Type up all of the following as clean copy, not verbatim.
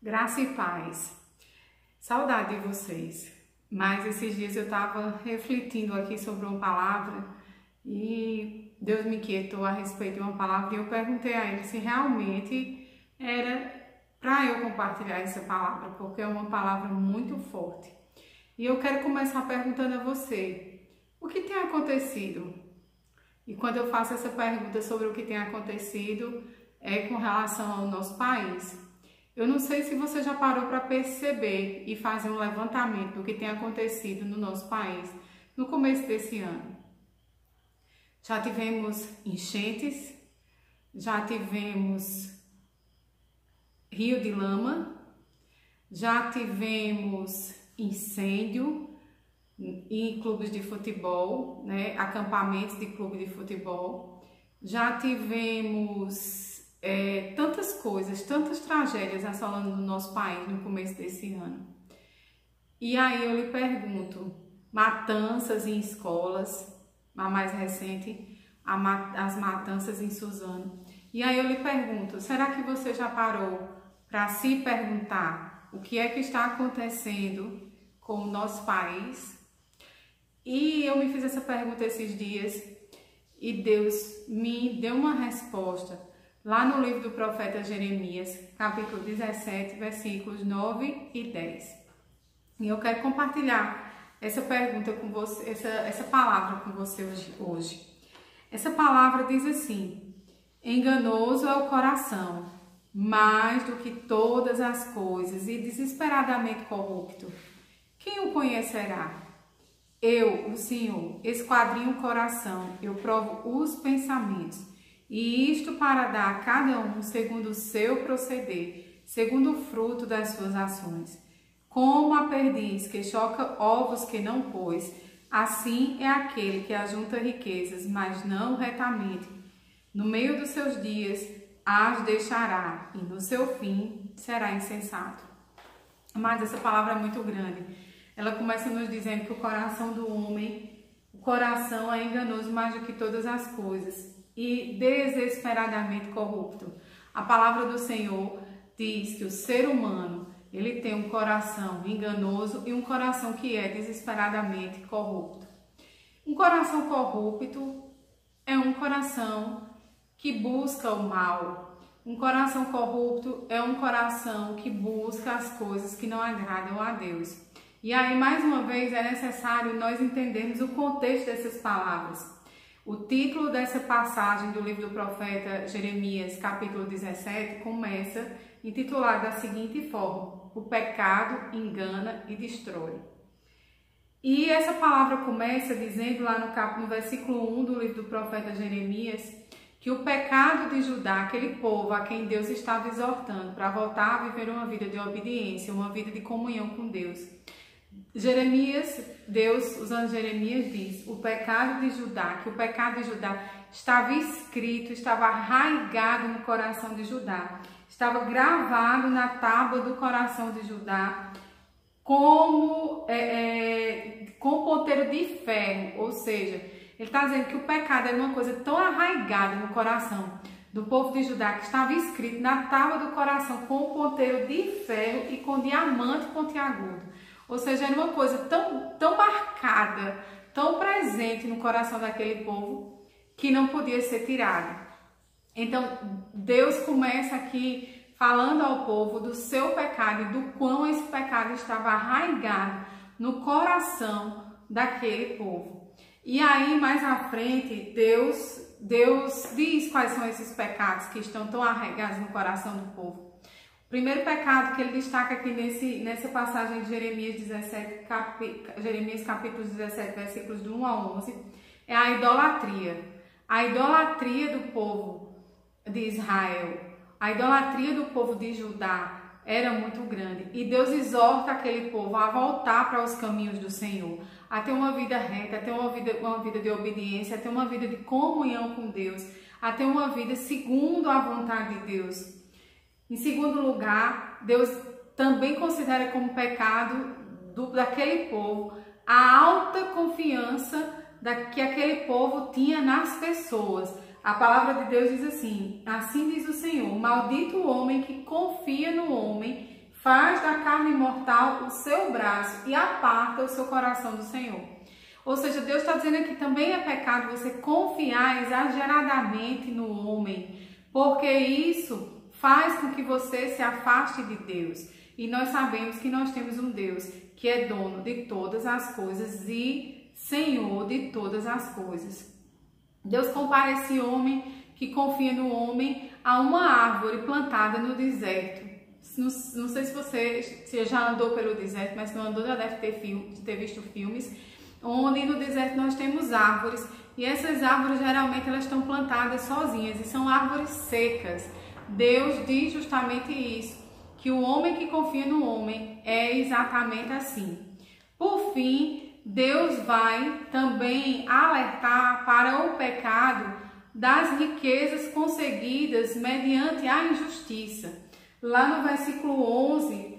Graça e paz. Saudade de vocês. Mas esses dias eu estava refletindo aqui sobre uma palavra e Deus me inquietou a respeito de uma palavra e eu perguntei a Ele se realmente era para eu compartilhar essa palavra, porque é uma palavra muito forte. E eu quero começar perguntando a você, o que tem acontecido? E quando eu faço essa pergunta sobre o que tem acontecido, é com relação ao nosso país. Eu não sei se você já parou para perceber e fazer um levantamento do que tem acontecido no nosso país no começo desse ano. Já tivemos enchentes, já tivemos rio de lama, já tivemos incêndio em clubes de futebol, né, acampamentos de clube de futebol, já tivemos tantas coisas, tantas tragédias assolando no nosso país no começo desse ano. E aí eu lhe pergunto, matanças em escolas, a mais recente, as matanças em Suzano. E aí eu lhe pergunto, será que você já parou para se perguntar o que é que está acontecendo com o nosso país? E eu me fiz essa pergunta esses dias e Deus me deu uma resposta lá no livro do profeta Jeremias, capítulo 17, versículos 9 e 10. E eu quero compartilhar essa pergunta com você, essa palavra com você hoje. Essa palavra diz assim: enganoso é o coração, mais do que todas as coisas, e desesperadamente corrupto. Quem o conhecerá? Eu, o Senhor, esquadrinho o coração, eu provo os pensamentos, e isto para dar a cada um segundo o seu proceder, segundo o fruto das suas ações. Como a perdiz que choca ovos que não pôs, assim é aquele que ajunta riquezas, mas não retamente. No meio dos seus dias as deixará, e no seu fim será insensato. Mas essa palavra é muito grande. Ela começa nos dizendo que o coração do homem, o coração é enganoso mais do que todas as coisas e desesperadamente corrupto. A palavra do Senhor diz que o ser humano, ele tem um coração enganoso e um coração que é desesperadamente corrupto. Um coração corrupto é um coração que busca o mal. Um coração corrupto é um coração que busca as coisas que não agradam a Deus. E aí, mais uma vez, é necessário nós entendermos o contexto dessas palavras. O título dessa passagem do livro do profeta Jeremias, capítulo 17, começa intitulado da seguinte forma: o pecado engana e destrói. E essa palavra começa dizendo lá no versículo 1 do livro do profeta Jeremias, que o pecado de Judá, aquele povo a quem Deus estava exortando para voltar a viver uma vida de obediência, uma vida de comunhão com Deus. Deus, usando Jeremias, diz, o pecado de Judá, que o pecado de Judá estava escrito, estava arraigado no coração de Judá, estava gravado na tábua do coração de Judá, com ponteiro de ferro, ou seja, ele está dizendo que o pecado era uma coisa tão arraigada no coração do povo de Judá, que estava escrito na tábua do coração com um ponteiro de ferro e com diamante pontiagudo. Ou seja, era uma coisa tão marcada, tão presente no coração daquele povo, que não podia ser tirada. Então, Deus começa aqui falando ao povo do seu pecado e do quão esse pecado estava arraigado no coração daquele povo. E aí, mais à frente, Deus diz quais são esses pecados que estão tão arraigados no coração do povo. O primeiro pecado que ele destaca aqui nessa passagem de Jeremias capítulo 17, versículos do 1 a 11, é a idolatria. A idolatria do povo de Israel, a idolatria do povo de Judá era muito grande. E Deus exorta aquele povo a voltar para os caminhos do Senhor, a ter uma vida reta, a ter uma vida de obediência, a ter uma vida de comunhão com Deus, a ter uma vida segundo a vontade de Deus. Em segundo lugar, Deus também considera como pecado daquele povo a alta confiança que aquele povo tinha nas pessoas. A palavra de Deus diz assim: assim diz o Senhor, maldito o homem que confia no homem, faz da carne mortal o seu braço e aparta o seu coração do Senhor. Ou seja, Deus está dizendo que também é pecado você confiar exageradamente no homem, porque isso faz com que você se afaste de Deus. E nós sabemos que nós temos um Deus que é dono de todas as coisas e Senhor de todas as coisas. Deus compara esse homem que confia no homem a uma árvore plantada no deserto. Não sei se você já andou pelo deserto, mas se não andou já deve ter visto filmes, onde no deserto nós temos árvores e essas árvores geralmente elas estão plantadas sozinhas e são árvores secas. Deus diz justamente isso, que o homem que confia no homem é exatamente assim. Por fim, Deus vai também alertar para o pecado das riquezas conseguidas mediante a injustiça. Lá no versículo 11,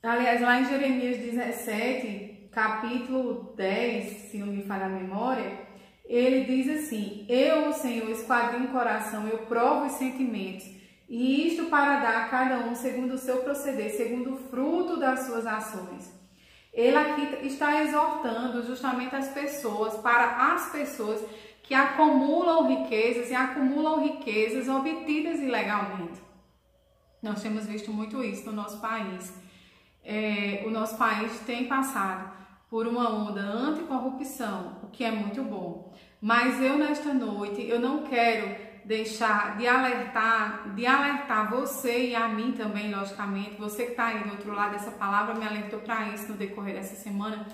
aliás, lá em Jeremias 17, capítulo 10, se não me falha a memória, ele diz assim: eu, o Senhor, esquadrinho o coração, eu provo os sentimentos, e isto para dar a cada um segundo o seu proceder, segundo o fruto das suas ações. Ele aqui está exortando justamente as pessoas, para as pessoas que acumulam riquezas e acumulam riquezas obtidas ilegalmente. Nós temos visto muito isso no nosso país. O nosso país tem passado por uma onda anticorrupção, o que é muito bom. Mas eu, nesta noite, eu não quero deixar de alertar você e a mim também, logicamente. Você que está aí do outro lado dessa palavra me alertou para isso no decorrer dessa semana,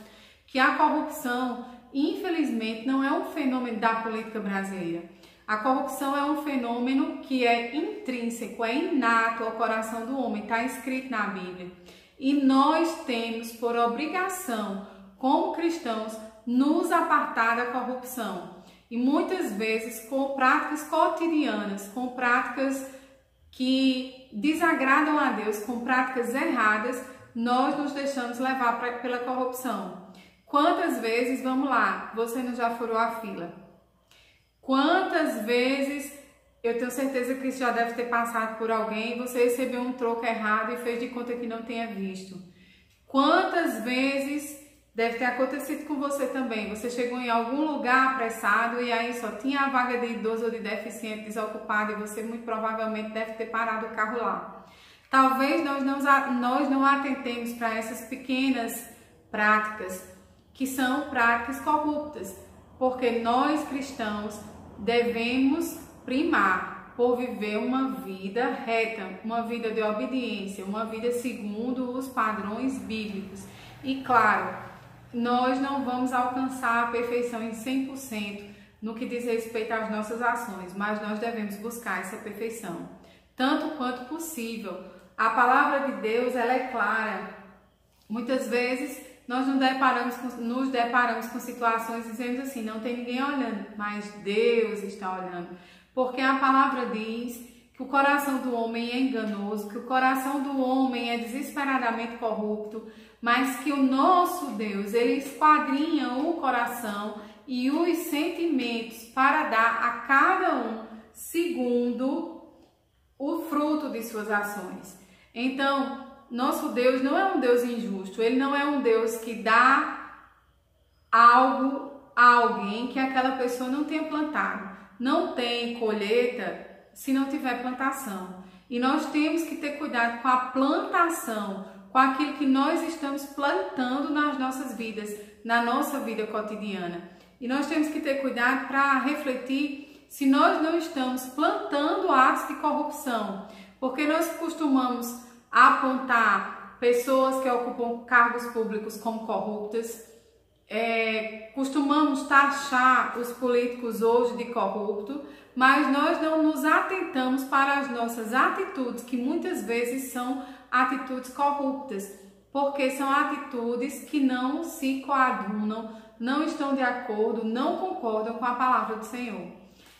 que a corrupção, infelizmente, não é um fenômeno da política brasileira. A corrupção é um fenômeno que é intrínseco, é inato ao coração do homem, está escrito na Bíblia. E nós temos por obrigação, como cristãos, nos apartar da corrupção. E muitas vezes com práticas cotidianas, com práticas que desagradam a Deus, com práticas erradas, nós nos deixamos levar pela corrupção. Quantas vezes, vamos lá, você não já furou a fila? Quantas vezes, eu tenho certeza que isso já deve ter passado por alguém, você recebeu um troco errado e fez de conta que não tenha visto. Quantas vezes deve ter acontecido com você também, você chegou em algum lugar apressado e aí só tinha a vaga de idoso ou de deficiente desocupada e você muito provavelmente deve ter parado o carro lá. Talvez nós não atentemos para essas pequenas práticas, que são práticas corruptas, porque nós cristãos devemos primar por viver uma vida reta, uma vida de obediência, uma vida segundo os padrões bíblicos. E claro, nós não vamos alcançar a perfeição em 100% no que diz respeito às nossas ações, mas nós devemos buscar essa perfeição, tanto quanto possível. A palavra de Deus, ela é clara. Muitas vezes nós nos deparamos com situações dizendo assim, não tem ninguém olhando, mas Deus está olhando. Porque a palavra diz que o coração do homem é enganoso, que o coração do homem é desesperadamente corrupto, mas que o nosso Deus, ele esquadrinha o coração e os sentimentos para dar a cada um segundo o fruto de suas ações. Então, nosso Deus não é um Deus injusto, ele não é um Deus que dá algo a alguém que aquela pessoa não tenha plantado. Não tem colheita se não tiver plantação. E nós temos que ter cuidado com a plantação, com aquilo que nós estamos plantando nas nossas vidas, na nossa vida cotidiana. E nós temos que ter cuidado para refletir se nós não estamos plantando atos de corrupção, porque nós costumamos apontar pessoas que ocupam cargos públicos como corruptas, costumamos taxar os políticos hoje de corrupto, mas nós não nos atentamos para as nossas atitudes, que muitas vezes são atitudes corruptas, porque são atitudes que não se coadunam, não estão de acordo, não concordam com a palavra do Senhor.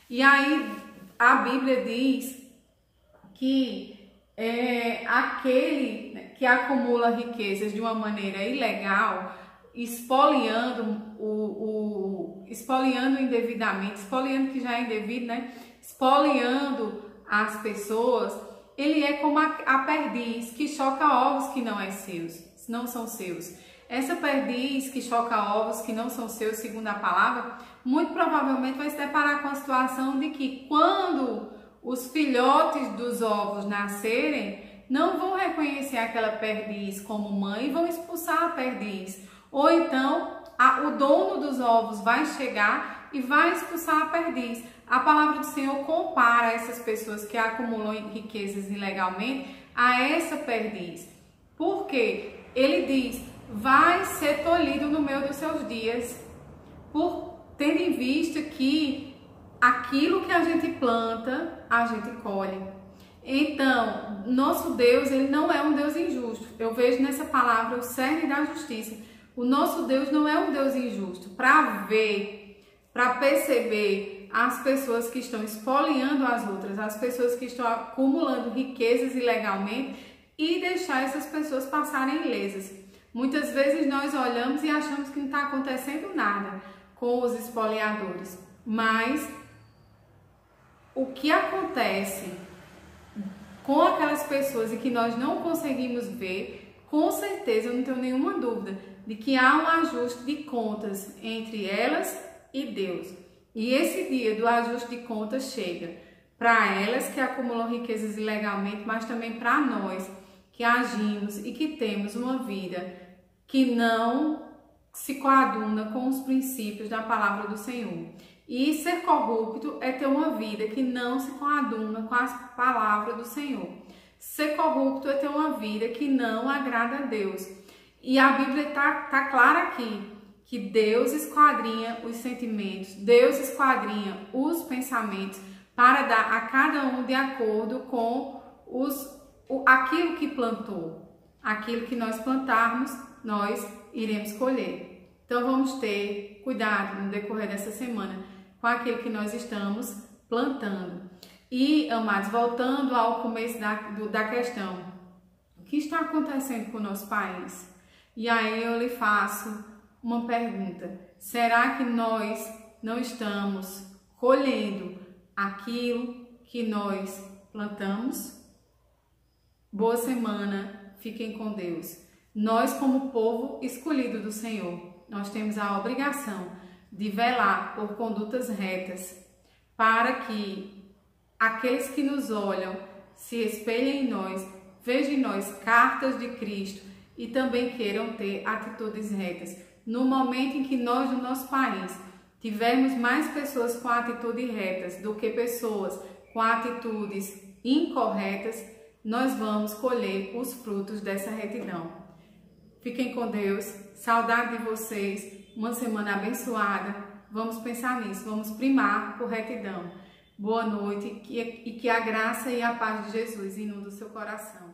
E aí a Bíblia diz que aquele que acumula riquezas de uma maneira ilegal, espoliando indevidamente, espoliando que já é indevido, né? Espoliando as pessoas, ele é como a perdiz que choca ovos que não são seus. Essa perdiz que choca ovos que não são seus, segundo a palavra, muito provavelmente vai se deparar com a situação de que quando os filhotes dos ovos nascerem, não vão reconhecer aquela perdiz como mãe e vão expulsar a perdiz. Ou então, o dono dos ovos vai chegar e vai expulsar a perdiz. A palavra do Senhor compara essas pessoas que acumulam riquezas ilegalmente a essa perdiz. Por quê? Ele diz, vai ser tolhido no meio dos seus dias, tendo em vista que aquilo que a gente planta, a gente colhe. Então, nosso Deus, ele não é um Deus injusto. Eu vejo nessa palavra o cerne da justiça. O nosso Deus não é um Deus injusto. Para ver, para perceber as pessoas que estão espoliando as outras, as pessoas que estão acumulando riquezas ilegalmente e deixar essas pessoas passarem ilesas. Muitas vezes nós olhamos e achamos que não está acontecendo nada com os espoliadores, mas o que acontece com aquelas pessoas e que nós não conseguimos ver, com certeza, eu não tenho nenhuma dúvida de que há um ajuste de contas entre elas e Deus. E esse dia do ajuste de contas chega para elas que acumulam riquezas ilegalmente, mas também para nós que agimos e que temos uma vida que não se coaduna com os princípios da palavra do Senhor. E ser corrupto é ter uma vida que não se coaduna com a palavra do Senhor. Ser corrupto é ter uma vida que não agrada a Deus. E a Bíblia tá clara aqui, que Deus esquadrinha os sentimentos, Deus esquadrinha os pensamentos para dar a cada um de acordo com aquilo que plantou. Aquilo que nós plantarmos, nós iremos colher. Então vamos ter cuidado no decorrer dessa semana com aquilo que nós estamos plantando. E, amados, voltando ao começo da questão, o que está acontecendo com o nosso país? E aí eu lhe faço uma pergunta: será que nós não estamos colhendo aquilo que nós plantamos? Boa semana, fiquem com Deus. Nós, como povo escolhido do Senhor, nós temos a obrigação de velar por condutas retas, para que aqueles que nos olham se espelhem em nós, vejam em nós cartas de Cristo e também queiram ter atitudes retas. No momento em que nós, no nosso país, tivermos mais pessoas com atitudes retas do que pessoas com atitudes incorretas, nós vamos colher os frutos dessa retidão. Fiquem com Deus, saudade de vocês, uma semana abençoada. Vamos pensar nisso, vamos primar por retidão. Boa noite e que a graça e a paz de Jesus inundem o seu coração.